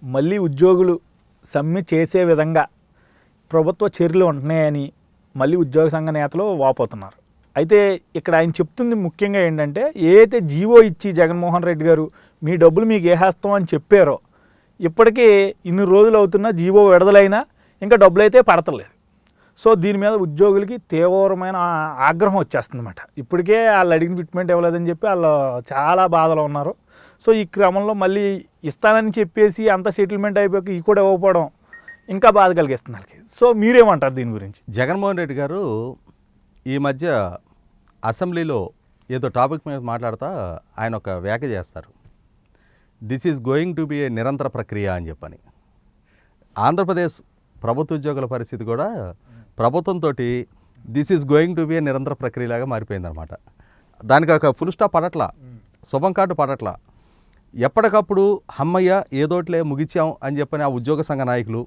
మళ్ళీ ఉద్యోగులు సమ్మె చేసే విధంగా ప్రభుత్వ చర్యలు ఉంటున్నాయని మళ్ళీ ఉద్యోగ సంఘ నేతలు వాపోతున్నారు. అయితే ఇక్కడ ఆయన చెప్తుంది ముఖ్యంగా ఏంటంటే, ఏదైతే జీవో ఇచ్చి జగన్మోహన్ రెడ్డి గారు మీ డబ్బులు మీకు వేసేస్తాం అని చెప్పారో, ఇప్పటికీ ఇన్ని రోజులు అవుతున్నా జీవో విడుదలైనా ఇంకా డబ్బులు అయితే పడతలేదు. సో దీని మీద ఉద్యోగులకి తీవ్రమైన ఆగ్రహం వచ్చేస్తుంది అన్నమాట. ఇప్పటికే వాళ్ళు అడిగిన ఫిట్మెంట్ ఇవ్వలేదని చెప్పి వాళ్ళు చాలా బాధలో ఉన్నారు. సో ఈ క్రమంలో మళ్ళీ ఇస్తానని చెప్పేసి అంత సెటిల్మెంట్ అయిపోయి ఈ కూడా ఇవ్వకపోవడం ఇంకా బాధ కలిగిస్తుంది వాళ్ళకి. సో మీరేమంటారు దీని గురించి? జగన్మోహన్ రెడ్డి గారు ఈ మధ్య అసెంబ్లీలో ఏదో టాపిక్ మీద మాట్లాడుతూ ఆయన ఒక వ్యాఖ్య చేస్తారు. This is going to be a నిరంతర ప్రక్రియ అని చెప్పని. ఆంధ్రప్రదేశ్ ప్రభుత్వ ఉద్యోగుల పరిస్థితి కూడా ప్రభుత్వంతో this is going to be a నిరంతర ప్రక్రియలాగా మారిపోయిందనమాట. దానికి ఒక ఫుల్ స్టాప్ పడట్లా, శుభం కార్డు పడట్లా. ఎప్పటికప్పుడు హమ్మయ్య ఏదోట్లే ముగిచ్చాం అని చెప్పని ఆ ఉద్యోగ సంఘ నాయకులు,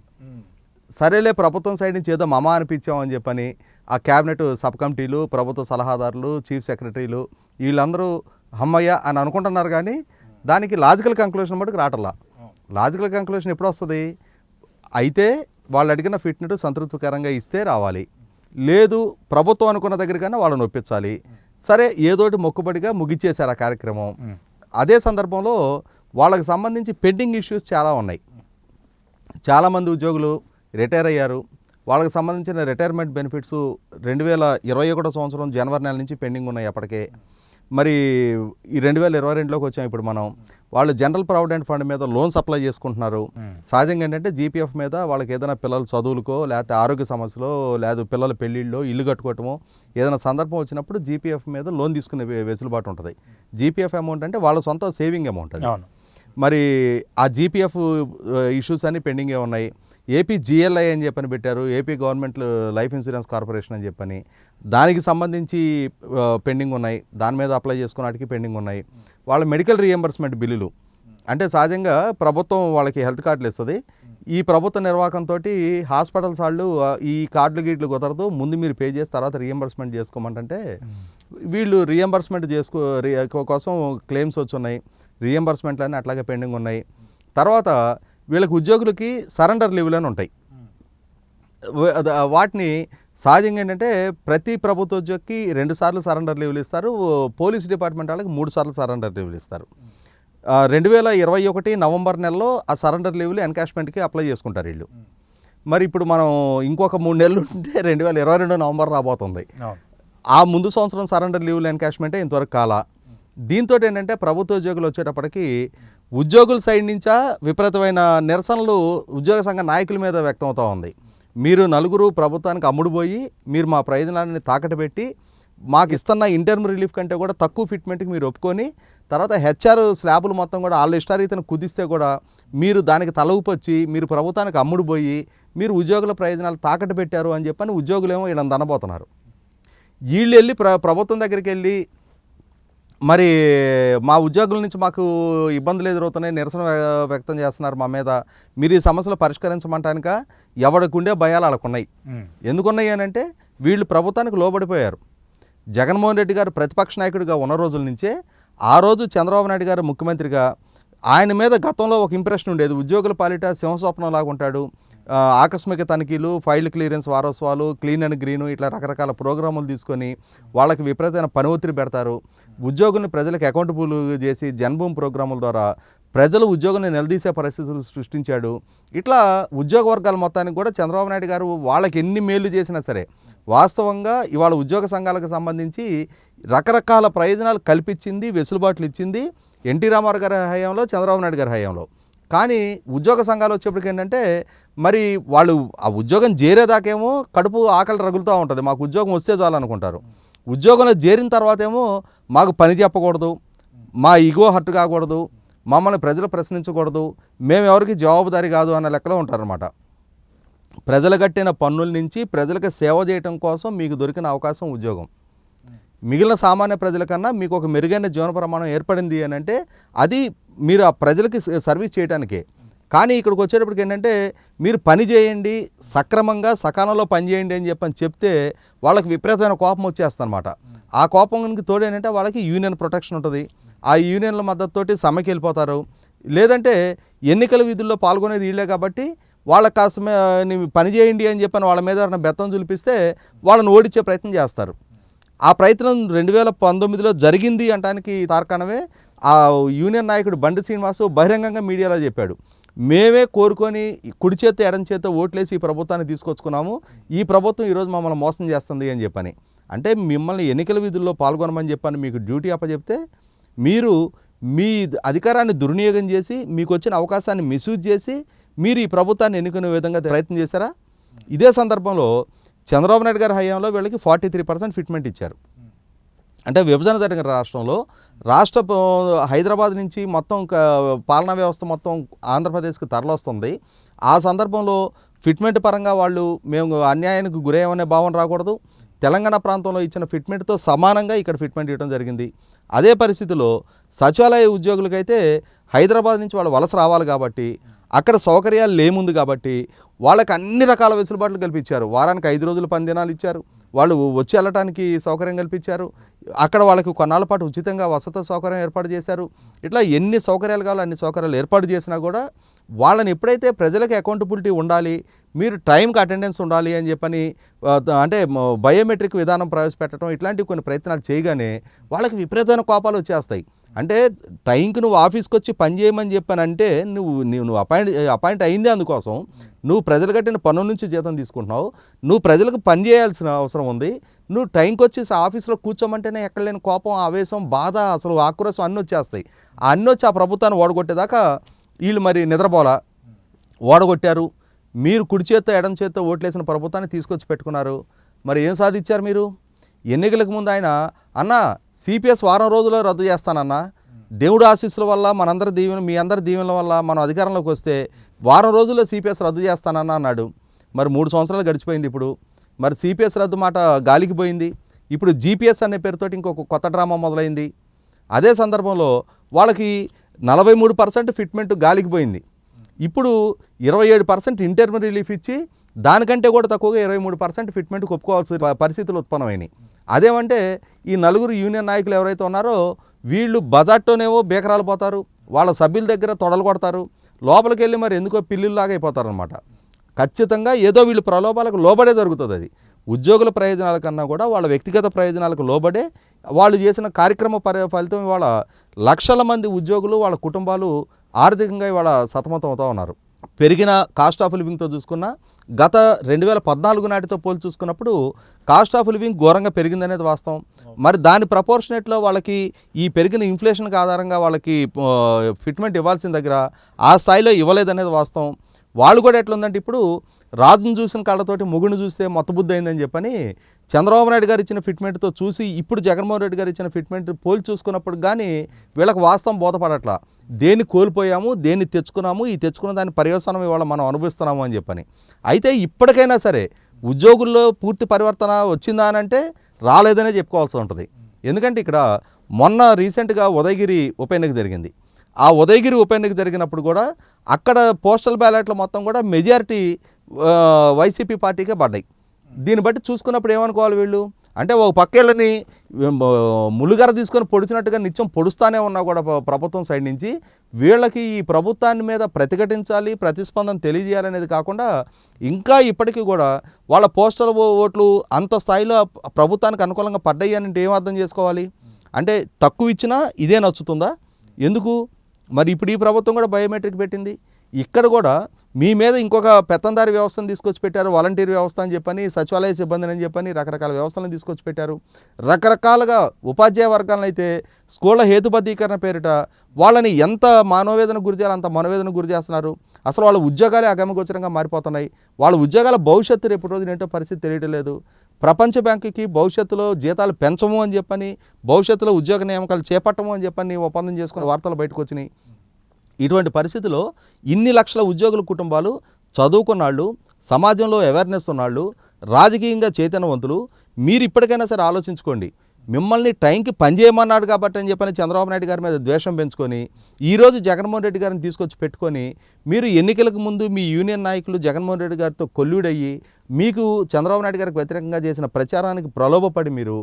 సరేలే ప్రభుత్వం సైడ్ నుంచి ఏదో మమా అనిపించాం అని చెప్పని ఆ క్యాబినెట్ సబ్ కమిటీలు, ప్రభుత్వ సలహాదారులు, చీఫ్ సెక్రటరీలు వీళ్ళందరూ హమ్మయ్య అని అనుకుంటున్నారు. కానీ దానికి లాజికల్ కంక్లూషన్ మటుకు రావట్లా. లాజికల్ కంక్లూషన్ ఎప్పుడు వస్తుంది? అయితే వాళ్ళు అడిగిన ఫిట్నెట్ సంతృప్తికరంగా ఇస్తే రావాలి, లేదు ప్రభుత్వం అనుకున్న దగ్గరికన్నా వాళ్ళని ఒప్పించాలి. సరే ఏదోటి మొక్కుబడిగా ముగిచ్చేశారు ఆ కార్యక్రమం. అదే సందర్భంలో వాళ్ళకి సంబంధించి పెండింగ్ ఇష్యూస్ చాలా ఉన్నాయి. చాలామంది ఉద్యోగులు రిటైర్ అయ్యారు. వాళ్ళకి సంబంధించిన రిటైర్మెంట్ బెనిఫిట్స్ 2021 సంవత్సరం జనవరి నెల నుంచి పెండింగ్ ఉన్నాయి. అప్పటికే మరి ఈ 2022లోకి వచ్చాం ఇప్పుడు మనం. వాళ్ళు జనరల్ ప్రావిడెంట్ ఫండ్ మీద లోన్స్ అప్లై చేసుకుంటున్నారు. సహజంగా ఏంటంటే జీపీఎఫ్ మీద వాళ్ళకి ఏదైనా పిల్లల చదువులకో, లేకపోతే ఆరోగ్య సమస్యలో, లేదా పిల్లల పెళ్ళిళ్ళలో, ఇల్లు కట్టుకోవటమో ఏదైనా సందర్భం వచ్చినప్పుడు జీపీఎఫ్ మీద లోన్ తీసుకునే వెసులుబాటు ఉంటుంది. జీపీఎఫ్ అమౌంట్ అంటే వాళ్ళ సొంత సేవింగ్ అమౌంట్ అది. మరి ఆ జీపీఎఫ్ ఇష్యూస్ అన్నీ పెండింగే ఉన్నాయి. ఏపీ జిఎల్ఐ అని చెప్పని పెట్టారు, AP government life insurance corporation అని చెప్పని. దానికి సంబంధించి పెండింగ్ ఉన్నాయి. దాని మీద అప్లై చేసుకున్నటికి పెండింగ్ ఉన్నాయి. వాళ్ళ మెడికల్ రీఎంబర్స్మెంట్ బిల్లులు అంటే సహజంగా ప్రభుత్వం వాళ్ళకి హెల్త్ కార్డులు ఇస్తుంది. ఈ ప్రభుత్వ నిర్వాహకంతో హాస్పిటల్స్ వాళ్ళు ఈ కార్డులు గీట్లు కుదరదు, ముందు మీరు పే చేసి తర్వాత రీఎంబర్స్మెంట్ చేసుకోమంటే వీళ్ళు రీఎంబర్స్మెంట్ కోసం క్లెయిమ్స్ వచ్చున్నాయి. రీఎంబర్స్మెంట్లన్నీ అట్లాగే పెండింగ్ ఉన్నాయి. తర్వాత వీళ్ళకి ఉద్యోగులకి సరెండర్ లీవ్లు అని ఉంటాయి. వాటిని సహజంగా ఏంటంటే ప్రతి ప్రభుత్వ ఉద్యోగికి 2 సార్లు సరెండర్ లీవ్లు ఇస్తారు. పోలీస్ డిపార్ట్మెంట్ వాళ్ళకి 3 సార్లు సరెండర్ లీవ్లు ఇస్తారు. 2021 నవంబర్ నెలలో ఆ సరెండర్ లీవ్లు ఎన్కాష్మెంట్కి అప్లై చేసుకుంటారు వీళ్ళు. మరి ఇప్పుడు మనం ఇంకొక 3 నెలలు ఉంటే 2022 నవంబర్ రాబోతుంది. ఆ ముందు సంవత్సరం సరెండర్ లీవ్లు ఎన్కాష్మెంటే ఇంతవరకు కాలా. దీంతో ఏంటంటే ప్రభుత్వ ఉద్యోగులు వచ్చేటప్పటికి ఉద్యోగుల సైడ్ నుంచా విపరీతమైన నిరసనలు ఉద్యోగ సంఘ నాయకుల మీద వ్యక్తం అవుతూ ఉంది. మీరు నలుగురు ప్రభుత్వానికి అమ్ముడుపోయి మీరు మా ప్రయోజనాన్ని తాకట్టు పెట్టి మాకు ఇస్తున్న ఇంటర్మ్ రిలీఫ్ కంటే కూడా తక్కువ ఫిట్మెంట్కి మీరు ఒప్పుకొని తర్వాత హెచ్ఆర్ స్లాబులు మొత్తం కూడా వాళ్ళ ఇష్టారీతను కుదిస్తే కూడా మీరు దానికి తలవుపొచ్చి మీరు ప్రభుత్వానికి అమ్ముడుపోయి మీరు ఉద్యోగుల ప్రయోజనాలు తాకట్టు పెట్టారు అని చెప్పని ఉద్యోగులేమో వీళ్ళని దనబోతున్నారు. వీళ్ళు వెళ్ళి ప్రభుత్వం దగ్గరికి వెళ్ళి మరి మా ఉద్యోగుల నుంచి మాకు ఇబ్బందులు ఎదురవుతున్నాయి, నిరసన వ్యక్తం చేస్తున్నారు మా మీద, మీరు ఈ సమస్యలు పరిష్కరించమంటానిక ఎవరికి ఉండే భయాలు వాళ్ళకున్నాయి. ఎందుకున్నాయి అని అంటే వీళ్ళు ప్రభుత్వానికి లోబడిపోయారు. జగన్మోహన్ రెడ్డి గారు ప్రతిపక్ష నాయకుడిగా ఉన్న రోజుల నుంచే ఆ రోజు చంద్రబాబు నాయుడు గారు ముఖ్యమంత్రిగా ఆయన మీద గతంలో ఒక ఇంప్రెషన్ ఉండేది, ఉద్యోగుల పాలిట సింహస్వప్నం లాగా ఉంటాడు, ఆకస్మిక తనిఖీలు, ఫైల్ క్లియరెన్స్ వారోత్సవాలు, క్లీన్ అండ్ గ్రీను ఇట్లా రకరకాల ప్రోగ్రాములు తీసుకొని వాళ్ళకి విపరీతమైన పని ఒత్తిడి పెడతారు. ఉద్యోగుల్ని ప్రజలకు అకౌంటబుల్ చేసి జన్భూమి ప్రోగ్రాముల ద్వారా ప్రజలు ఉద్యోగుల్ని నిలదీసే పరిస్థితులు సృష్టించాడు. ఇట్లా ఉద్యోగ వర్గాల మొత్తానికి కూడా చంద్రబాబు నాయుడు గారు వాళ్ళకి ఎన్ని మేలు చేసినా సరే వాస్తవంగా ఇవాళ ఉద్యోగ సంఘాలకు సంబంధించి రకరకాల ప్రయోజనాలు కల్పించింది, వెసులుబాట్లు ఇచ్చింది ఎన్టీ రామారావు గారి హయాంలో, చంద్రబాబు నాయుడు గారి హయాంలో. కానీ ఉద్యోగ సంఘాలు వచ్చేప్పటికి ఏంటంటే మరి వాళ్ళు ఆ ఉద్యోగం చేరేదాకేమో కడుపు ఆకలి రగులుతూ ఉంటుంది, మాకు ఉద్యోగం వస్తే చాలనుకుంటారు. ఉద్యోగంలో చేరిన తర్వాత ఏమో మాకు పని చెప్పకూడదు, మా ఈగో హర్ట్ కాకూడదు, మమ్మల్ని ప్రజలు ప్రశ్నించకూడదు, మేము ఎవరికి జవాబుదారీ కాదు అన్న లెక్కలో ఉంటారనమాట. ప్రజలు కట్టిన పన్నుల నుంచి ప్రజలకు సేవ చేయటం కోసం మీకు దొరికిన అవకాశం ఉద్యోగం. మిగిలిన సామాన్య ప్రజల కన్నా మీకు ఒక మెరుగైన జీవన ప్రమాణం ఏర్పడింది అని అంటే అది మీరు ఆ ప్రజలకి సర్వీస్ చేయడానికే. కానీ ఇక్కడికి వచ్చేటప్పటికి ఏంటంటే మీరు పని చేయండి, సక్రమంగా సకాలంలో పని చేయండి అని చెప్తే వాళ్ళకి విపరీతమైన కోపం వచ్చేస్తుంది అనమాట. ఆ కోపానికి తోడు ఏంటంటే వాళ్ళకి యూనియన్ ప్రొటెక్షన్ ఉంటుంది. ఆ యూనియన్ల మద్దతుతోటి సమ్మెకి వెళ్ళిపోతారు. లేదంటే ఎన్నికల విధుల్లో పాల్గొనేది వీళ్ళే కాబట్టి వాళ్ళకి కాస్త పని చేయండి అని చెప్పని వాళ్ళ మీద ఎవరైనా బెత్తం చూపిస్తే వాళ్ళని ఓడించే ప్రయత్నం చేస్తారు. ఆ ప్రయత్నం 2019లో జరిగింది అనడానికి తార్కాణమే ఆ యూనియన్ నాయకుడు బండి శ్రీనివాసు బహిరంగంగా మీడియాలో చెప్పాడు. మేమే కోరుకొని కుడి చేత్తో ఎడం చేత్తో ఓట్లేసి ఈ ప్రభుత్వాన్ని తీసుకొచ్చుకున్నాము, ఈ ప్రభుత్వం ఈరోజు మమ్మల్ని మోసం చేస్తుంది అని చెప్పని. అంటే మిమ్మల్ని ఎన్నికల విధుల్లో పాల్గొనమని చెప్పని మీకు డ్యూటీ అప్పచెప్తే మీరు మీ అధికారాన్ని దుర్వినియోగం చేసి మీకు వచ్చిన అవకాశాన్ని మిస్యూజ్ చేసి మీరు ఈ ప్రభుత్వాన్ని ఎన్నుకునే విధంగా ప్రయత్నం చేశారా? ఇదే సందర్భంలో చంద్రబాబు నాయుడు గారి హయాంలో వీళ్ళకి 43% ఫిట్మెంట్ ఇచ్చారు. అంటే విభజన జరిగిన రాష్ట్రంలో హైదరాబాద్ నుంచి మొత్తం పాలనా వ్యవస్థ మొత్తం ఆంధ్రప్రదేశ్కి తరలొస్తుంది. ఆ సందర్భంలో ఫిట్మెంట్ పరంగా వాళ్ళు మేము అన్యాయానికి గురయ్యామనే భావన రాకూడదు. తెలంగాణ ప్రాంతంలో ఇచ్చిన ఫిట్మెంట్తో సమానంగా ఇక్కడ ఫిట్మెంట్ ఇవ్వడం జరిగింది. అదే పరిస్థితిలో సచివాలయ ఉద్యోగులకైతే హైదరాబాద్ నుంచి వాళ్ళు వలస రావాలి కాబట్టి అక్కడ సౌకర్యాలు లేముంది కాబట్టి వాళ్ళకి అన్ని రకాల వెసులుబాట్లు కల్పించారు. వారానికి 5 రోజులు 10 దినాలు ఇచ్చారు. వాళ్ళు వచ్చి వెళ్ళటానికి సౌకర్యం కల్పించారు. అక్కడ వాళ్ళకి కొన్నాళ్ళ పాటు ఉచితంగా వసతి సౌకర్యం ఏర్పాటు చేశారు. ఇట్లా ఎన్ని సౌకర్యాలు కావాలో అన్ని సౌకర్యాలు ఏర్పాటు చేసినా కూడా వాళ్ళని ఎప్పుడైతే ప్రజలకు అకౌంటబిలిటీ ఉండాలి, మీరు టైంకి అటెండెన్స్ ఉండాలి అని చెప్పని అంటే బయోమెట్రిక్ విధానం ప్రవేశపెట్టడం ఇట్లాంటివి కొన్ని ప్రయత్నాలు చేయగానే వాళ్ళకి విపరీతమైన కోపాలు వచ్చేస్తాయి. అంటే టైంకి నువ్వు ఆఫీస్కి వచ్చి పని చేయమని చెప్పానంటే నువ్వు అపాయింట్ అయిందే అందుకోసం. నువ్వు ప్రజలు కట్టిన పన్ను నుంచి జీతం తీసుకుంటున్నావు, నువ్వు ప్రజలకు పని చేయాల్సిన అవసరం ఉంది. నువ్వు టైంకి వచ్చి ఆఫీస్లో కూర్చోమంటేనే ఎక్కడ లేని కోపం, ఆవేశం, బాధ, అసలు ఆక్రోశం అన్నీ వచ్చేస్తాయి. అన్నీ వచ్చి ఆ ప్రభుత్వాన్ని ఓడగొట్టేదాకా వీళ్ళు మరి నిద్రపోలా ఓడగొట్టారు. మీరు కుడి చేత్తో ఎడం చేత్తో ఓట్లేసిన ప్రభుత్వాన్ని తీసుకొచ్చి పెట్టుకున్నారు. మరి ఏం సాధించారు మీరు? ఎన్నికలకు ముందు ఆయన అన్న సిపిఎస్ వారం రోజుల్లో రద్దు చేస్తానన్నా, దేవుడు ఆశీస్సుల వల్ల మనందరి దీవెన మీ అందరి దీవెనల వల్ల మనం అధికారంలోకి వస్తే వారం రోజుల్లో సిపిఎస్ రద్దు చేస్తానన్నా అన్నాడు. మరి 3 సంవత్సరాలు గడిచిపోయింది. ఇప్పుడు మరి సిపిఎస్ రద్దు మాట గాలికి పోయింది. ఇప్పుడు జీపీఎస్ అనే పేరుతోటి ఇంకొక కొత్త డ్రామా మొదలైంది. అదే సందర్భంలో వాళ్ళకి 43% ఫిట్మెంట్ గాలికి పోయింది. ఇప్పుడు 27% ఇంటర్మ్ రిలీఫ్ ఇచ్చి దానికంటే కూడా తక్కువగా 23% ఫిట్మెంట్ ఒప్పుకోవాల్సిన పరిస్థితులు ఉత్పన్నమైనాయి. అదేమంటే ఈ నలుగురు యూనియన్ నాయకులు ఎవరైతే ఉన్నారో వీళ్ళు బజార్తోనేవో బేకరాలు పోతారు, వాళ్ళ సభ్యుల దగ్గర తొడలు కొడతారు, లోపలికి వెళ్ళి మరి ఎందుకో పిల్లిలాగా అయిపోతారనమాట. ఖచ్చితంగా ఏదో వీళ్ళు ప్రలోభాలకు లోబడే జరుగుతుంది. అది ఉద్యోగుల ప్రయోజనాల కన్నా కూడా వాళ్ళ వ్యక్తిగత ప్రయోజనాలకు లోబడే వాళ్ళు చేసిన కార్యక్రమ ఫలితం ఇవాళ లక్షల మంది ఉద్యోగులు వాళ్ళ కుటుంబాలు ఆర్థికంగా ఇవాళ సతమతం అవుతూ ఉన్నారు. పెరిగిన కాస్ట్ ఆఫ్ లివింగ్తో చూసుకున్న గత 2014 నాటితో పోల్చి చూసుకున్నప్పుడు కాస్ట్ ఆఫ్ లివింగ్ ఘోరంగా పెరిగిందనేది వాస్తవం. మరి దాని ప్రపోర్షనేట్లో వాళ్ళకి ఈ పెరిగిన ఇన్ఫ్లేషన్కి ఆధారంగా వాళ్ళకి ఫిట్మెంట్ ఇవ్వాల్సిన దగ్గర ఆ స్థాయిలో ఇవ్వలేదనేది వాస్తవం. వాళ్ళు కూడా ఎట్లుందంటే ఇప్పుడు రాజును చూసిన కళ్ళతోటి ముగుడిని చూస్తే మొత్తబుద్ధి అయిందని చెప్పని చంద్రబాబు నాయుడు గారు ఇచ్చిన ఫిట్మెంట్తో చూసి ఇప్పుడు జగన్మోహన్ రెడ్డి గారు ఇచ్చిన ఫిట్మెంట్ పోల్చి చూసుకున్నప్పుడు కానీ వీళ్ళకి వాస్తవం బోధపడట్లా. దేన్ని కోల్పోయాము, దేన్ని తెచ్చుకున్నాము, ఈ తెచ్చుకున్న దాని పర్యవసానం ఇవాళ మనం అనుభవిస్తున్నాము అని చెప్పని. అయితే ఇప్పటికైనా సరే ఉద్యోగుల్లో పూర్తి పరివర్తన వచ్చిందా అని అంటే రాలేదనే చెప్పుకోవాల్సి ఉంటుంది. ఎందుకంటే ఇక్కడ మొన్న రీసెంట్గా ఉదయగిరి ఉప ఎన్నిక జరిగింది. ఆ ఉదయగిరి ఉప ఎన్నిక జరిగినప్పుడు కూడా అక్కడ పోస్టల్ బ్యాలెట్లు మొత్తం కూడా మెజారిటీ వైసీపీ పార్టీకే పడ్డాయి. దీన్ని బట్టి చూసుకున్నప్పుడు ఏమనుకోవాలి వీళ్ళు అంటే ఒక పక్కేళ్ళని ములుగర తీసుకొని పొడిచినట్టుగా నిత్యం పొడుస్తానే ఉన్నా కూడా ప్రభుత్వం సైడ్ నుంచి వీళ్ళకి ఈ ప్రభుత్వాన్ని మీద ప్రతిఘటించాలి, ప్రతిస్పందన తెలియజేయాలనేది కాకుండా ఇంకా ఇప్పటికీ కూడా వాళ్ళ పోస్టల్ ఓట్లు అంత స్థాయిలో ప్రభుత్వానికి అనుకూలంగా పడ్డాయి అని ఏం అర్థం చేసుకోవాలి? అంటే తక్కువ ఇచ్చినా ఇదే నచ్చుతుందా? ఎందుకు మరి ఇప్పుడు ఈ ప్రభుత్వం కూడా బయోమెట్రిక్ పెట్టింది. ఇక్కడ కూడా మీ మీద ఇంకొక పెత్తందారి వ్యవస్థను తీసుకొచ్చి పెట్టారు, వాలంటీర్ వ్యవస్థ అని చెప్పని, సచివాలయ సిబ్బందిని అని చెప్పని రకరకాల వ్యవస్థలను తీసుకొచ్చి పెట్టారు. రకరకాలుగా ఉపాధ్యాయ వర్గాలను అయితే స్కూళ్ళ హేతుబద్ధీకరణ పేరిట వాళ్ళని ఎంత మానవవేదన గురి చేయాలో అంత మనోవేదన గురి చేస్తున్నారు. అసలు వాళ్ళ ఉద్యోగాలే అగమగోచరంగా మారిపోతున్నాయి. వాళ్ళ ఉద్యోగాల భవిష్యత్తు రేపు రోజున ఏంటో పరిస్థితి తెలియటం లేదు. ప్రపంచ బ్యాంకుకి భవిష్యత్తులో జీతాలు పెంచము అని చెప్పని, భవిష్యత్తులో ఉద్యోగ నియామకాలు చేపట్టము అని చెప్పని ఒప్పందం చేసుకుని వార్తలు బయటకు వచ్చినాయి. ఇటువంటి పరిస్థితిలో ఇన్ని లక్షల ఉద్యోగుల కుటుంబాలు, చదువుకున్నాళ్ళు, సమాజంలో అవేర్నెస్ ఉన్నాళ్ళు, రాజకీయంగా చైతన్యవంతులు, మీరు ఇప్పటికైనా సరే ఆలోచించుకోండి. మిమ్మల్ని టైంకి పనిచేయమన్నాడు కాబట్టి అని చెప్పని చంద్రబాబు నాయుడు గారి మీద ద్వేషం పెంచుకొని ఈరోజు జగన్మోహన్ రెడ్డి గారిని తీసుకొచ్చి పెట్టుకొని మీరు ఎన్నికలకు ముందు మీ యూనియన్ నాయకులు జగన్మోహన్ రెడ్డి గారితో కొల్లుడయ్యి మీకు చంద్రబాబు నాయుడు గారికి వ్యతిరేకంగా చేసిన ప్రచారానికి ప్రలోభపడి మీరు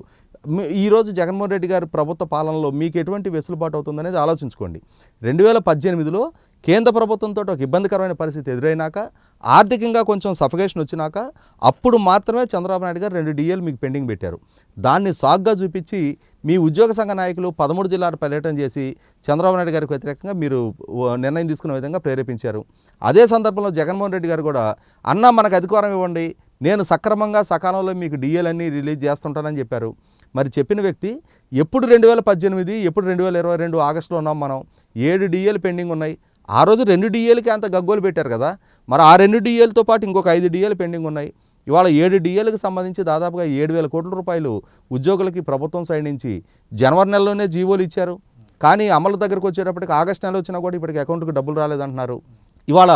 ఈరోజు జగన్మోహన్ రెడ్డి గారి ప్రభుత్వ పాలనలో మీకు ఎటువంటి వెసులుబాటు అవుతుందనేది ఆలోచించుకోండి. 2018లో కేంద్ర ప్రభుత్వంతో ఒక ఇబ్బందికరమైన పరిస్థితి ఎదురైనాక, ఆర్థికంగా కొంచెం సఫకేషన్ వచ్చినాక, అప్పుడు మాత్రమే చంద్రబాబు నాయుడు గారు 2 DAలు మీకు పెండింగ్ పెట్టారు. దాన్ని సాగ్గా చూపించి మీ ఉద్యోగ సంఘ నాయకులు 13 జిల్లాల పర్యటన చేసి చంద్రబాబు నాయుడు గారికి వ్యతిరేకంగా మీరు నిర్ణయం తీసుకునే విధంగా ప్రేరేపించారు. అదే సందర్భంలో జగన్మోహన్ రెడ్డి గారు కూడా అన్నా మనకు అధికారం ఇవ్వండి, నేను సక్రమంగా సకాలంలో మీకు DAలన్నీ రిలీజ్ చేస్తుంటానని చెప్పారు. మరి చెప్పిన వ్యక్తి ఎప్పుడు 2018 ఎప్పుడు 2022 ఆగస్టులో ఉన్నాం మనం, 7 DAలు పెండింగ్ ఉన్నాయి. ఆ రోజు 2 DAలకి అంత గగ్గోలు పెట్టారు కదా, మరి ఆ 2 DAలతో పాటు ఇంకొక 5 DAలు పెండింగ్ ఉన్నాయి. ఇవాళ 7 DAలకు సంబంధించి దాదాపుగా 7,000 కోట్ల రూపాయలు ఉద్యోగులకి ప్రభుత్వం సైడ్ నుంచి జనవరి నెలలోనే జీవోలు ఇచ్చారు. కానీ అమలు దగ్గరకు వచ్చేటప్పటికి ఆగస్టు నెలలో వచ్చినా కూడా ఇప్పటికి అకౌంట్కి డబ్బులు రాలేదంటున్నారు. ఇవాళ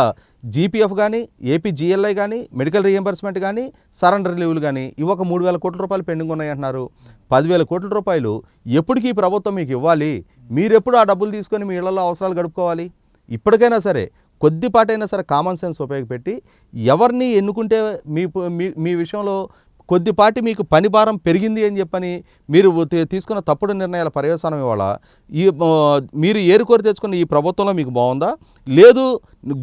GPF కానీ, ఏపీ GLI కానీ, మెడికల్ రీఎంబర్స్మెంట్ కానీ, సరెండర్ లీవులు కానీ ఇవొక 3,000 కోట్ల రూపాయలు పెండింగ్ ఉన్నాయి అంటున్నారు. 10,000 కోట్ల రూపాయలు ఎప్పటికీ ఈ ప్రభుత్వం మీకు ఇవ్వాలి, మీరెప్పుడు ఆ డబ్బులు తీసుకొని మీ ఇళ్లలో అవసరాలు గడుపుకోవాలి? ఇప్పటికైనా సరే కొద్దిపాటైనా సరే కామన్ సెన్స్ ఉపయోగపెట్టి ఎవరిని ఎన్నుకుంటే మీ విషయంలో కొద్దిపాటి మీకు పని భారం పెరిగింది అని చెప్పని మీరు తీసుకున్న తప్పుడు నిర్ణయాల పర్యవసానం ఇవాళ మీరు ఏరుకోరి తెచ్చుకున్న ఈ ప్రభుత్వంలో మీకు బాగుందా? లేదు,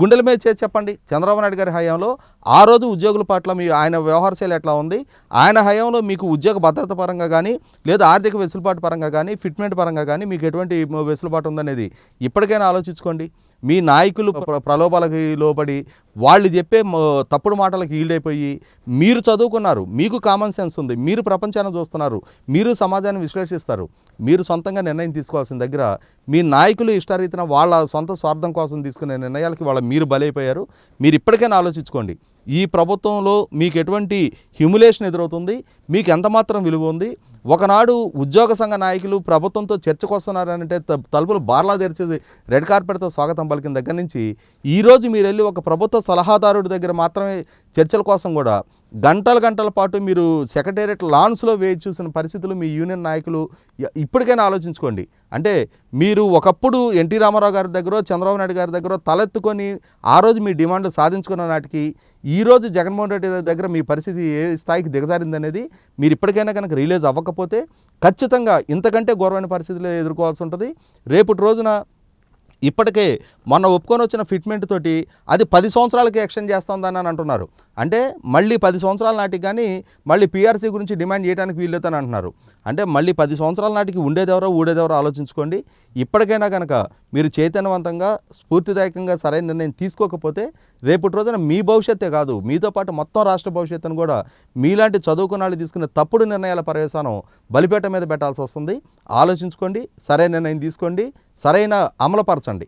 గుండెల మీద చేసి చెప్పండి. చంద్రబాబు నాయుడు గారి హయాంలో ఆ రోజు ఉద్యోగుల పట్ల ఆయన వ్యవహార శైలి ఎట్లా ఉంది, ఆయన హయాంలో మీకు ఉద్యోగ భద్రత పరంగా కానీ, లేదా ఆర్థిక వెసులుబాటు పరంగా కానీ, ఫిట్మెంట్ పరంగా కానీ మీకు ఎటువంటి వెసులుబాటు ఉందనేది ఇప్పటికైనా ఆలోచించుకోండి. మీ నాయకులు ప్రలోభాలకి లోబడి వాళ్ళు చెప్పే తప్పుడు మాటలకు ఈల్డైపోయి, మీరు చదువుకున్నారు, మీకు కామన్ సెన్స్ ఉంది, మీరు ప్రపంచాన్ని చూస్తున్నారు, మీరు సమాజాన్ని విశ్లేషిస్తారు, మీరు సొంతంగా నిర్ణయం తీసుకోవాల్సిన దగ్గర మీ నాయకులు ఇష్టారీతిన వాళ్ళ సొంత స్వార్థం కోసం తీసుకునే నిర్ణయాలకి మీరు బలైపోయారు. మీరు ఇప్పటికైనా ఆలోచించుకోండి. ఈ ప్రభుత్వంలో మీకు ఎటువంటి హ్యూమిలేషన్ ఎదురవుతుంది, మీకు ఎంతమాత్రం విలువ ఉంది? ఒకనాడు ఉద్యోగ సంఘ నాయకులు ప్రభుత్వంతో చర్చకు వస్తున్నారంటే తలుపులు బార్లా తెరిచేసి రెడ్ కార్పెట్తో స్వాగతం పలికిన దగ్గర నుంచి ఈరోజు మీరు వెళ్ళి ఒక ప్రభుత్వ సలహాదారుడి దగ్గర మాత్రమే చర్చల కోసం కూడా గంటల పాటు మీరు సెక్రటేరియట్ లాన్స్లో వేచి చూసిన పరిస్థితులు మీ యూనియన్ నాయకులు ఇప్పటికైనా ఆలోచించుకోండి. అంటే మీరు ఒకప్పుడు ఎన్టీ రామారావు గారి దగ్గర, చంద్రబాబు నాయుడు గారి దగ్గర తలెత్తుకొని ఆ రోజు మీ డిమాండ్ సాధించుకున్న నాటికి ఈరోజు జగన్మోహన్ రెడ్డి దగ్గర మీ పరిస్థితి ఏ స్థాయికి దిగజారిందనేది మీరు ఇప్పటికైనా కనుక రియలైజ్ అవ్వకపోతే ఖచ్చితంగా ఇంతకంటే ఘోరమైన పరిస్థితులు ఎదుర్కోవాల్సి ఉంటుంది. రేపటి రోజున ఇప్పటికే మొన్న ఒప్పుకొని వచ్చిన ఫిట్మెంట్ తోటి అది 10 సంవత్సరాలకి ఎక్స్టెండ్ చేస్తుందని అని అంటున్నారు. అంటే మళ్ళీ 10 సంవత్సరాల నాటికి కానీ మళ్ళీ PRC గురించి డిమాండ్ చేయడానికి వీల్లేదని అంటున్నారు. అంటే మళ్ళీ 10 సంవత్సరాల నాటికి ఉండేదెవరో ఊడేదెవరో ఆలోచించుకోండి. ఇప్పటికైనా కనుక మీరు చైతన్యవంతంగా స్ఫూర్తిదాయకంగా సరైన నిర్ణయం తీసుకోకపోతే రేపటి రోజున మీ భవిష్యత్తే కాదు, మీతో పాటు మొత్తం రాష్ట్ర భవిష్యత్తును కూడా మీలాంటి చదువుకున్న వాళ్ళు తీసుకునే తప్పుడు నిర్ణయాల పర్యవసానం బలిపేట మీద పెట్టాల్సి వస్తుంది. ఆలోచించుకోండి, సరైన నిర్ణయం తీసుకోండి, సరైన అమలుపరచండి.